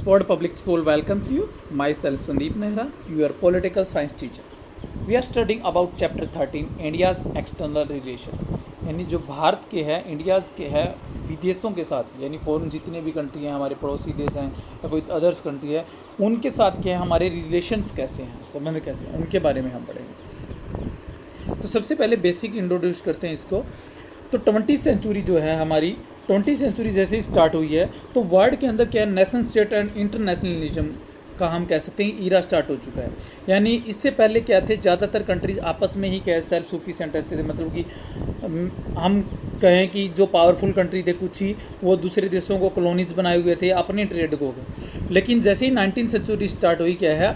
Oxford Public School welcomes you. Myself Sandeep Nehra, your political science teacher. We are studying about chapter 13 India's external relation. यानी जो भारत के है, India's के है विदेशों के साथ, यानी फॉरेन जितने भी कंट्री हैं, हमारे पड़ोसी देश हैं या कोई अदर्स कंट्री है, उनके साथ क्या है, हमारे रिलेशंस कैसे हैं, संबंध कैसे हैं, उनके बारे में हम पढ़ेंगे। तो सबसे पहले बेसिक इंट्रोड्यूस करते हैं इसको। तो 20वीं सेंचुरी जो है हमारी 20वीं सेंचुरी जैसे ही स्टार्ट हुई है तो वर्ल्ड के अंदर क्या है, नेशन स्टेट एंड इंटरनेशनलिज्म का हम कह सकते हैं ईरा स्टार्ट हो चुका है। यानी इससे पहले क्या थे, ज़्यादातर कंट्रीज आपस में ही क्या है सेल्फ सफिशिएंट रहते थे, मतलब कि हम कहें कि जो पावरफुल कंट्री थे कुछ ही, वो दूसरे देशों को कॉलोनीज बनाए हुए थे अपने ट्रेड को। लेकिन जैसे ही 19वीं सेंचुरी स्टार्ट हुई क्या है,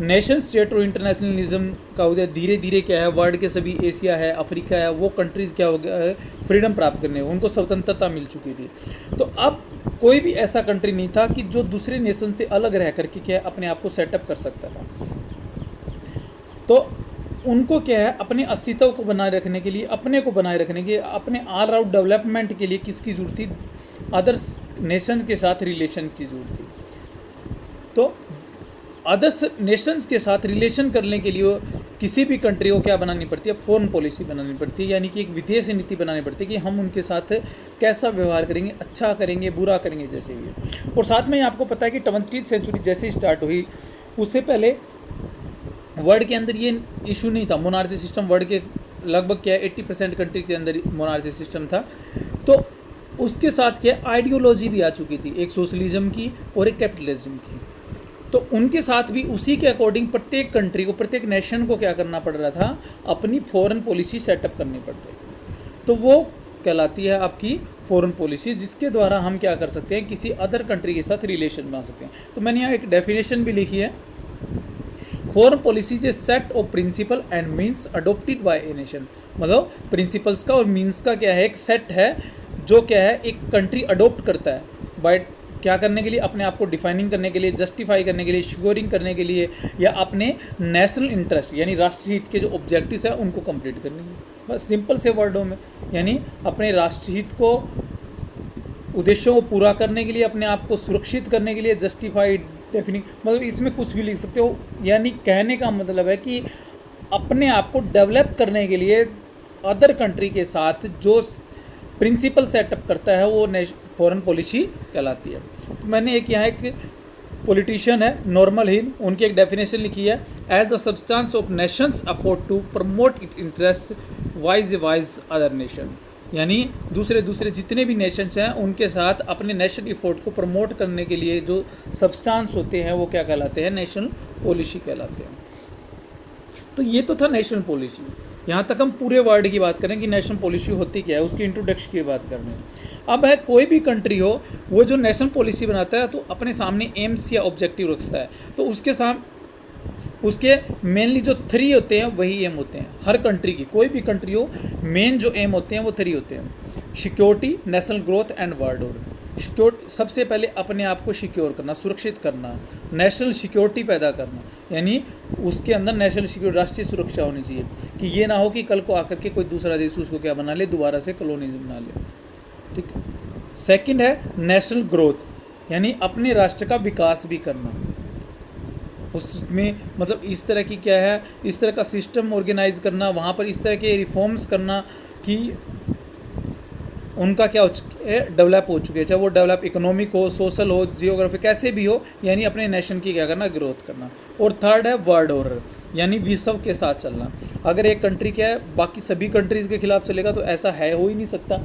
नेशन स्टेट और इंटरनेशनलिज्म का उदय धीरे धीरे क्या है, वर्ल्ड के सभी एशिया है, अफ्रीका है, वो कंट्रीज़ क्या हो गया फ्रीडम प्राप्त करने, उनको स्वतंत्रता मिल चुकी थी। तो अब कोई भी ऐसा कंट्री नहीं था कि जो दूसरे नेशन से अलग रह करके क्या है अपने आप को सेटअप कर सकता था। तो उनको क्या है अपने अस्तित्व को बनाए रखने के लिए, अपने को बनाए रखने के लिए, अपने ऑल राउंड डेवलपमेंट के लिए किसकी जरूरत थी, अदर्स नेशन के साथ रिलेशन की जरूरत थी। तो अदर्स नेशंस के साथ रिलेशन करने के लिए किसी भी कंट्री को क्या बनानी पड़ती है, फॉरेन पॉलिसी बनानी पड़ती है, यानी कि एक विदेश नीति बनानी पड़ती है कि हम उनके साथ कैसा व्यवहार करेंगे, अच्छा करेंगे, बुरा करेंगे जैसे भी। और साथ में आपको पता है कि 20वीं सेंचुरी जैसे ही स्टार्ट हुई उससे पहले वर्ल्ड के अंदर ये इशू नहीं था, मोनार्ची सिस्टम वर्ल्ड के लगभग क्या 80% कंट्री के अंदर मोनार्ची सिस्टम था। तो उसके साथ क्या आइडियोलॉजी भी आ चुकी थी, एक सोशलिज्म की और एक कैपिटलिज्म की। तो उनके साथ भी उसी के अकॉर्डिंग प्रत्येक कंट्री को, प्रत्येक नेशन को क्या करना पड़ रहा था, अपनी फॉरेन पॉलिसी सेटअप करनी पड़ रही थी। तो वो कहलाती है आपकी फॉरेन पॉलिसी, जिसके द्वारा हम क्या कर सकते हैं, किसी अदर कंट्री के साथ रिलेशन बना सकते हैं। तो मैंने यहाँ एक डेफिनेशन भी लिखी है, foreign policy is a set of principle and means adopted by a nation. मतलब प्रिंसिपल्स का और मीन्स का क्या है, एक सेट है जो क्या है एक कंट्री अडोप्ट करता है बाय क्या करने के लिए, अपने आप को डिफाइनिंग करने के लिए, जस्टिफाई करने के लिए, श्योरिंग करने के लिए, या अपने नेशनल इंटरेस्ट यानी राष्ट्रीय हित के जो ऑब्जेक्टिव्स हैं उनको कंप्लीट करने के लिए। बस सिंपल से वर्डों में, यानी अपने राष्ट्रीय हित को, उद्देश्यों को पूरा करने के लिए, अपने आप को सुरक्षित करने के लिए, जस्टिफाइड डेफिनिट, मतलब इसमें कुछ भी लिख सकते हो। यानी कहने का मतलब है कि अपने आप को डेवलप करने के लिए अदर कंट्री के साथ जो प्रिंसिपल सेटअप करता है वो फॉरेन पॉलिसी कहलाती है। तो मैंने एक यहाँ एक पॉलिटिशियन है नॉर्मन हिल, उनकी एक डेफिनेशन लिखी है, as a substance of nations afford to promote it interest wise other nation. यानी दूसरे जितने भी नेशंस हैं उनके साथ अपने नेशनल इफोर्ट को प्रमोट करने के लिए जो सब्सटेंस होते हैं वो क्या कहलाते हैं, नेशनल पॉलिसी कहलाते हैं। तो ये तो था नेशनल पॉलिसी। यहाँ तक हम पूरे वर्ल्ड की बात करें कि नेशनल पॉलिसी होती क्या है, उसकी इंट्रोडक्शन की बात कर रहे हैं। अब है कोई भी कंट्री हो, वो जो नेशनल पॉलिसी बनाता है तो अपने सामने एम्स या ऑब्जेक्टिव रखता है। तो उसके मेनली जो 3 होते हैं वही एम होते हैं हर कंट्री की। कोई भी कंट्री हो, मेन जो एम होते हैं वो 3 होते हैं, security, national growth and world order. Secure सबसे पहले अपने आप को सिक्योर करना, सुरक्षित करना, नेशनल सिक्योरिटी पैदा करना, यानी उसके अंदर नेशनल सिक्योरिटी, राष्ट्रीय सुरक्षा होनी चाहिए कि ये ना हो कि कल को आकर के कोई दूसरा देश उसको क्या बना ले, दोबारा से कॉलोनी बना ले। ठीक है। सेकंड है नेशनल ग्रोथ, यानी अपने राष्ट्र का विकास भी करना। उसमें मतलब इस तरह की क्या है, इस तरह का सिस्टम ऑर्गेनाइज करना, वहाँ पर इस तरह के रिफॉर्म्स करना कि उनका क्या डेवलप हो चुके हैं, चाहे वो डेवलप इकोनॉमिक हो, सोशल हो, जियोग्राफी, कैसे भी हो, यानी अपने नेशन की क्या करना, ग्रोथ करना। और थर्ड है वर्ल्ड ऑर्डर, यानी विश्व के साथ चलना। अगर एक कंट्री क्या है बाकी सभी कंट्रीज़ के खिलाफ चलेगा तो ऐसा है हो ही नहीं सकता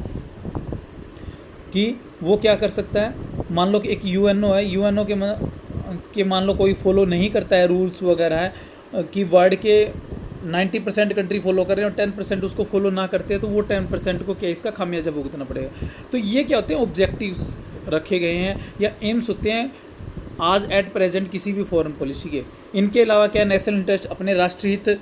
कि वो क्या कर सकता है। मान लो कि एक यूएनओ है, यूएनओ के मान लो कोई फॉलो नहीं करता है रूल्स वगैरह है कि वर्ल्ड के 90% कंट्री फॉलो कर रहे हैं और 10% उसको फॉलो ना करते हैं, तो वो 10% को क्या इसका खामियाजा भुगतना पड़ेगा। तो ये क्या होते हैं, ऑब्जेक्टिव्स रखे गए हैं या एम्स होते हैं आज एट प्रेजेंट किसी भी फॉरेन पॉलिसी के। इनके अलावा क्या नेशनल इंटरेस्ट, अपने राष्ट्रीय हित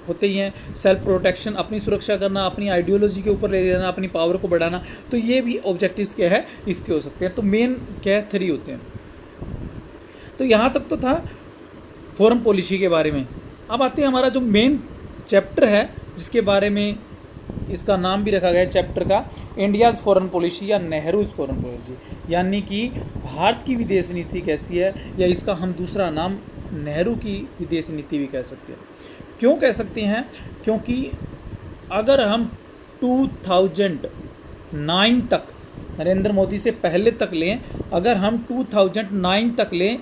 होते ही हैं, सेल्फ प्रोटेक्शन, अपनी सुरक्षा करना, अपनी आइडियोलॉजी के ऊपर ले जाना, अपनी पावर को बढ़ाना। तो ये भी ऑब्जेक्टिव्स क्या है इसके हो सकते हैं। तो मेन क्या है 3 होते हैं। तो यहाँ तक तो था फॉरेन पॉलिसी के बारे में। अब आते हैं हमारा जो मेन चैप्टर है जिसके बारे में इसका नाम भी रखा गया है चैप्टर का इंडियाज़ फॉरेन पॉलिसी या नेहरूज फॉरेन पॉलिसी, यानी कि भारत की विदेश नीति कैसी है, या इसका हम दूसरा नाम नेहरू की विदेश नीति भी कह सकते हैं। क्यों कह सकते हैं? क्योंकि अगर हम 2009 तक, नरेंद्र मोदी से पहले तक लें, अगर हम 2009 तक लें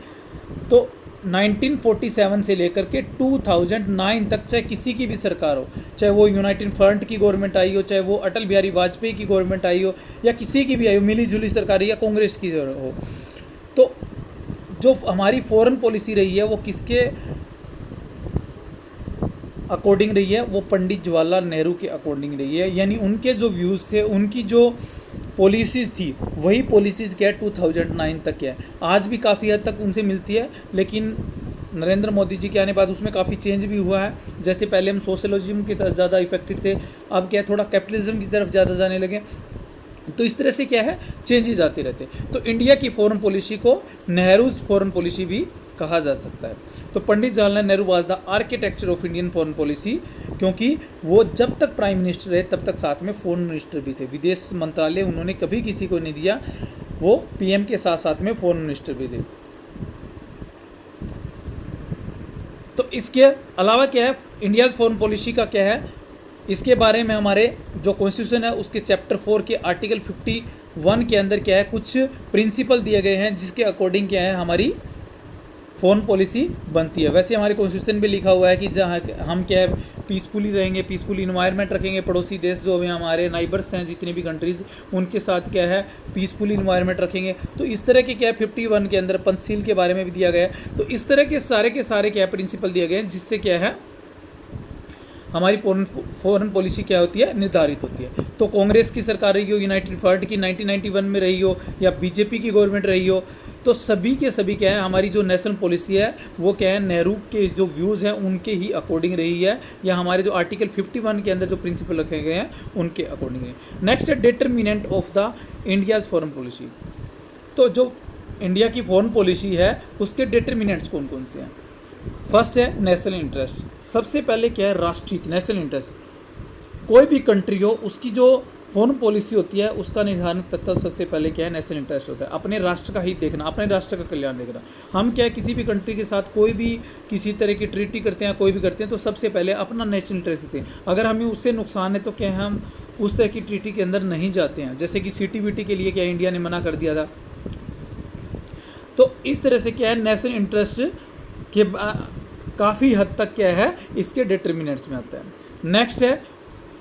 तो 1947 से लेकर के 2009 तक चाहे किसी की भी सरकार हो, चाहे वो यूनाइटेड फ्रंट की गवर्नमेंट आई हो, चाहे वो अटल बिहारी वाजपेयी की गवर्नमेंट आई हो, या किसी की भी आई हो, मिली जुली सरकार या कांग्रेस की हो, तो जो हमारी फॉरेन पॉलिसी रही है वो किसके अकॉर्डिंग रही है? वो पंडित जवाहरलाल नेहरू के अकॉर्डिंग रही है। यानी उनके जो व्यूज़ थे, उनकी जो पॉलिसीज़ थी, वही पॉलिसीज़ क्या है 2009 तक क्या है, आज भी काफ़ी हद तक उनसे मिलती है, लेकिन नरेंद्र मोदी जी के आने बाद उसमें काफ़ी चेंज भी हुआ है। जैसे पहले हम सोशलिज्म की तरफ ज़्यादा इफेक्टेड थे, अब क्या है थोड़ा कैपिटलिज्म की तरफ ज़्यादा जाने लगे। तो इस तरह से क्या है चेंजेस आते रहते। तो इंडिया की फॉरेन पॉलिसी को नेहरूज फॉरेन पॉलिसी भी कहा जा सकता है। तो Pandit Jawaharlal Nehru was the architecture of Indian foreign policy, क्योंकि वो जब तक प्राइम मिनिस्टर रहे तब तक साथ में फॉरेन मिनिस्टर भी थे। विदेश मंत्रालय उन्होंने कभी किसी को नहीं दिया, वो पीएम के साथ साथ में फॉरेन मिनिस्टर भी थे। तो इसके अलावा क्या है इंडिया फॉरेन पॉलिसी का क्या है, इसके बारे में हमारे जो कॉन्स्टिट्यूशन है उसके चैप्टर 4 के आर्टिकल 51 के अंदर क्या है कुछ प्रिंसिपल दिए गए हैं, जिसके अकॉर्डिंग क्या है हमारी फॉरेन पॉलिसी बनती है। वैसे हमारे कॉन्स्टिट्यूशन में लिखा हुआ है कि जहाँ हम क्या है पीसफुली रहेंगे, पीसफुल इन्वायरमेंट रखेंगे, पड़ोसी देश जो भी हमारे नाइबर्स हैं जितनी भी कंट्रीज़, उनके साथ क्या है पीसफुल इन्वायरमेंट रखेंगे। तो इस तरह के क्या है 51 के अंदर पंचशील के बारे में भी दिया गया है। तो इस तरह के सारे क्या प्रिंसिपल दिए गए हैं, जिससे क्या है हमारी फॉरेन पॉलिसी क्या होती है निर्धारित होती है। तो कांग्रेस की सरकार रही हो, यूनाइटेड फ्रंट की 1991 में रही हो, या बीजेपी की गवर्नमेंट रही हो, तो सभी के सभी क्या है हमारी जो नेशनल पॉलिसी है वो क्या है नेहरू के जो व्यूज़ हैं उनके ही अकॉर्डिंग रही है, या हमारे जो आर्टिकल 51 के अंदर जो प्रिंसिपल रखे गए हैं उनके अकॉर्डिंग है। नेक्स्ट है determinant of the India's foreign policy. तो जो इंडिया की फॉरेन पॉलिसी है उसके डिटर्मिनेंट्स कौन कौन से हैं? फर्स्ट है नेशनल इंटरेस्ट। सबसे पहले क्या है राष्ट्रीय नेशनल इंटरेस्ट। कोई भी कंट्री हो उसकी जो फॉरेन पॉलिसी होती है उसका निर्धारण तत्व सबसे पहले क्या है नेशनल इंटरेस्ट होता है, अपने राष्ट्र का हित देखना, अपने राष्ट्र का कल्याण देखना। हम क्या है किसी भी कंट्री के साथ कोई भी किसी तरह की ट्रीटी करते हैं, कोई भी करते हैं, तो सबसे पहले अपना नेशनल इंटरेस्ट देते हैं। अगर हमें उससे नुकसान है तो क्या है हम उस तरह की ट्रीटी के अंदर नहीं जाते हैं। जैसे कि CTBT के लिए क्या इंडिया ने मना कर दिया था। तो इस तरह से क्या है नेशनल इंटरेस्ट के काफ़ी हद तक क्या है इसके डिटर्मिनेंट्स में आता है। नेक्स्ट है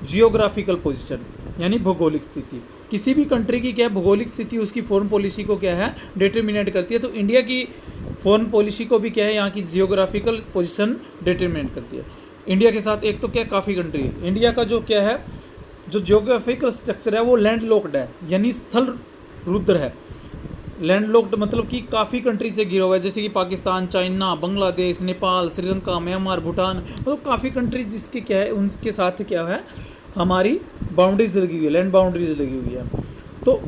जियोग्राफिकल पोजीशन, यानी भौगोलिक स्थिति। किसी भी कंट्री की क्या है भौगोलिक स्थिति उसकी फॉरेन पॉलिसी को क्या है डिटर्मिनेट करती है। तो इंडिया की फॉरेन पॉलिसी को भी क्या है यहाँ की जियोग्राफिकल पोजीशन डिटर्मिनेट करती है। इंडिया के साथ एक तो क्या काफ़ी कंट्री है, इंडिया का जो क्या है जो जियोग्राफिकल स्ट्रक्चर है वो लैंड लॉक्ड है, यानी स्थल रुद्र है। लैंड लॉक्ड मतलब कि काफ़ी कंट्री से घिरा हुआ है, जैसे कि पाकिस्तान, चाइना, बांग्लादेश, नेपाल, श्रीलंका, म्यांमार, भूटान, मतलब काफ़ी कंट्रीज जिसके क्या है उनके साथ क्या है हमारी बाउंड्रीज लगी हुई है, लैंड बाउंड्रीज लगी हुई है। तो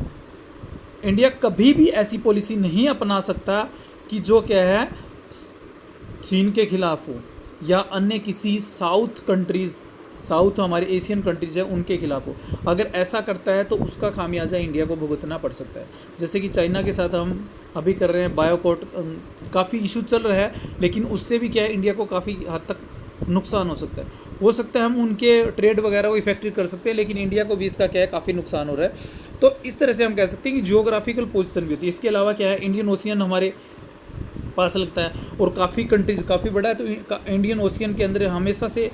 इंडिया कभी भी ऐसी पॉलिसी नहीं अपना सकता कि जो क्या है चीन के खिलाफ हो या अन्य किसी साउथ हमारे एशियन कंट्रीज है उनके खिलाफ हो। अगर ऐसा करता है तो उसका खामियाजा इंडिया को भुगतना पड़ सकता है। जैसे कि चाइना के साथ हम अभी कर रहे हैं बायोकॉट, काफ़ी इशू चल रहा है, लेकिन उससे भी क्या है इंडिया को काफ़ी हद तक नुकसान हो सकता है हम उनके ट्रेड वगैरह को इफेक्टेड कर सकते हैं, लेकिन इंडिया को भी इसका क्या है काफ़ी नुकसान हो रहा है। तो इस तरह से हम कह सकते हैं कि जियोग्राफिकल पोजीशन भी होती है। इसके अलावा क्या है इंडियन ओशियन हमारे पास लगता है और काफ़ी कंट्रीज काफ़ी बड़ा है, तो इंडियन ओशियन के अंदर हमेशा से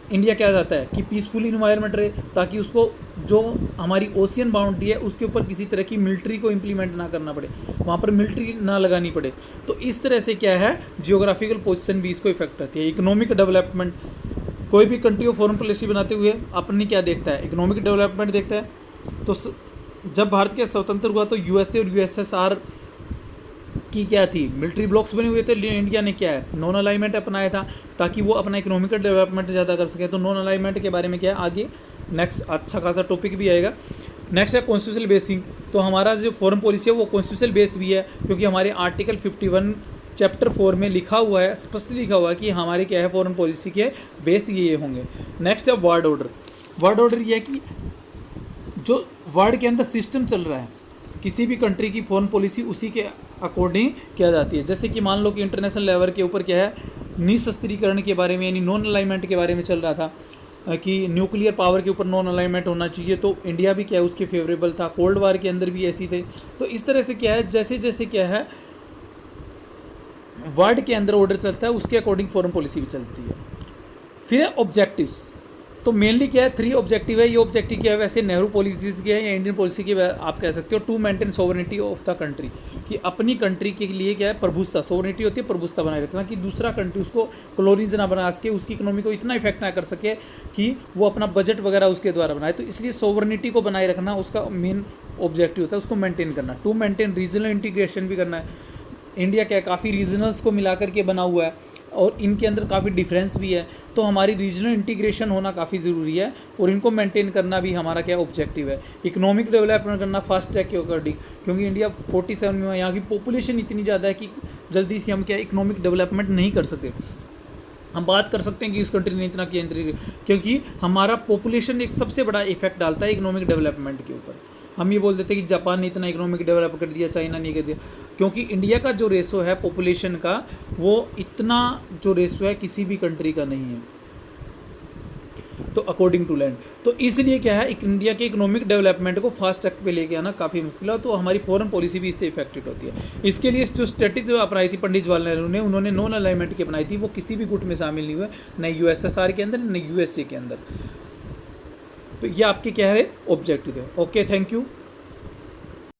इंडिया क्या जाता है कि पीसफुल इन्वायरमेंट रहे, ताकि उसको जो हमारी ओशियन बाउंड्री है उसके ऊपर किसी तरह की मिलिट्री को इम्प्लीमेंट ना करना पड़े, वहाँ पर मिलिट्री ना लगानी पड़े। तो इस तरह से क्या है जियोग्राफिकल पोजीशन भी इसको इफेक्ट करती है। इकोनॉमिक डेवलपमेंट, कोई भी कंट्री को फॉरेन पॉलिसी बनाते हुए अपनी क्या देखता है इकोनॉमिक डेवलपमेंट देखता है। तो जब भारत के स्वतंत्र हुआ तो USA और USSR की क्या थी मिलिट्री ब्लॉक्स बने हुए थे। इंडिया ने क्या है नॉन अलाइनमेंट अपनाया था ताकि वो अपना इकोनॉमिकल डेवलपमेंट ज़्यादा कर सके। तो नॉन अलाइनमेंट के बारे में क्या है आगे नेक्स्ट अच्छा खासा टॉपिक भी आएगा। नेक्स्ट है कॉन्स्टिट्यूशनल बेसिंग। तो हमारा जो फॉरेन पॉलिसी है वो कॉन्स्टिट्यूशनल बेस भी है, क्योंकि हमारे आर्टिकल 51 चैप्टर 4 में लिखा हुआ है, स्पष्ट लिखा हुआ है कि हमारे क्या है फॉरेन पॉलिसी के बेस ये होंगे। नेक्स्ट है वर्ल्ड ऑर्डर। वर्ल्ड ऑर्डर ये है कि जो वर्ल्ड के अंदर सिस्टम चल रहा है, किसी भी कंट्री की फॉरेन पॉलिसी उसी के अकॉर्डिंग किया जाती है। जैसे कि मान लो कि इंटरनेशनल लेवल के ऊपर क्या है, निशस्त्रीकरण के बारे में यानी नॉन अलाइनमेंट के बारे में चल रहा था कि न्यूक्लियर पावर के ऊपर नॉन अलाइनमेंट होना चाहिए, तो इंडिया भी क्या है उसके फेवरेबल था। कोल्ड वार के अंदर भी ऐसी थे। तो इस तरह से क्या है, जैसे जैसे क्या है वर्ल्ड के अंदर ऑर्डर चलता है उसके अकॉर्डिंग फॉरेन पॉलिसी भी चलती है। फिर है ऑब्जेक्टिव्स। तो मेनली क्या है, 3 ऑब्जेक्टिव है। ये ऑब्जेक्टिव क्या है, वैसे नेहरू पॉलिसीज़ के हैं या इंडियन पॉलिसी के आप कह सकते हो। To maintain sovereignty of the country, कि अपनी कंट्री के लिए क्या है प्रभुसत्ता, सोवरेनिटी होती है प्रभुसत्ता बनाए रखना, कि दूसरा कंट्री उसको कॉलोनीज ना बना सके, उसकी इकोनॉमी को इतना इफेक्ट ना कर सके कि वो अपना बजट वगैरह उसके द्वारा बनाए। तो इसलिए सोवरेनिटी को बनाए रखना उसका मेन ऑब्जेक्टिव होता है, उसको मेंटेन करना। टू मेंटेन रीजनल इंटीग्रेशन भी करना है। इंडिया क्या है काफ़ी रीजनल्स को मिला करके बना हुआ है और इनके अंदर काफ़ी डिफरेंस भी है, तो हमारी रीजनल इंटीग्रेशन होना काफ़ी ज़रूरी है और इनको मेंटेन करना भी हमारा क्या ऑब्जेक्टिव है। इकोनॉमिक डेवलपमेंट करना फास्ट ट्रैक के अकॉर्डिंग, क्योंकि इंडिया 47 में है, यहाँ की पॉपुलेशन इतनी ज़्यादा है कि जल्दी से हम क्या इकोनॉमिक डेवलपमेंट नहीं कर सकते। हम बात कर सकते हैं कि इस कंट्री ने इतना केंद्रीय, क्योंकि हमारा पॉपुलेशन एक सबसे बड़ा इफेक्ट डालता है इकोनॉमिक डेवलपमेंट के ऊपर। हम ये बोल देते हैं कि जापान ने इतना इकोनॉमिक डेवलप कर दिया, चाइना ने कर दिया, क्योंकि इंडिया का जो रेशो है पॉपुलेशन का, वो इतना जो रेशो है किसी भी कंट्री का नहीं है, तो अकॉर्डिंग टू लैंड। तो इसलिए क्या है, इंडिया के इकोनॉमिक डेवलपमेंट को फास्ट ट्रैक पे लेके आना काफ़ी मुश्किल है, तो हमारी फॉरेन पॉलिसी भी इससे इफेक्टेड होती है। इसके लिए जो स्ट्रेटेजी जो अपनाई थी पंडित जवाहरलाल नेहरू ने, उन्होंने नॉन अलाइनमेंट की अपनाई थी, वो किसी भी गुट में शामिल नहीं हुए, न यूएसएसआर के अंदर न यूएसए के अंदर। तो ये आपके क्या है ऑब्जेक्टिव है। Okay, thank you.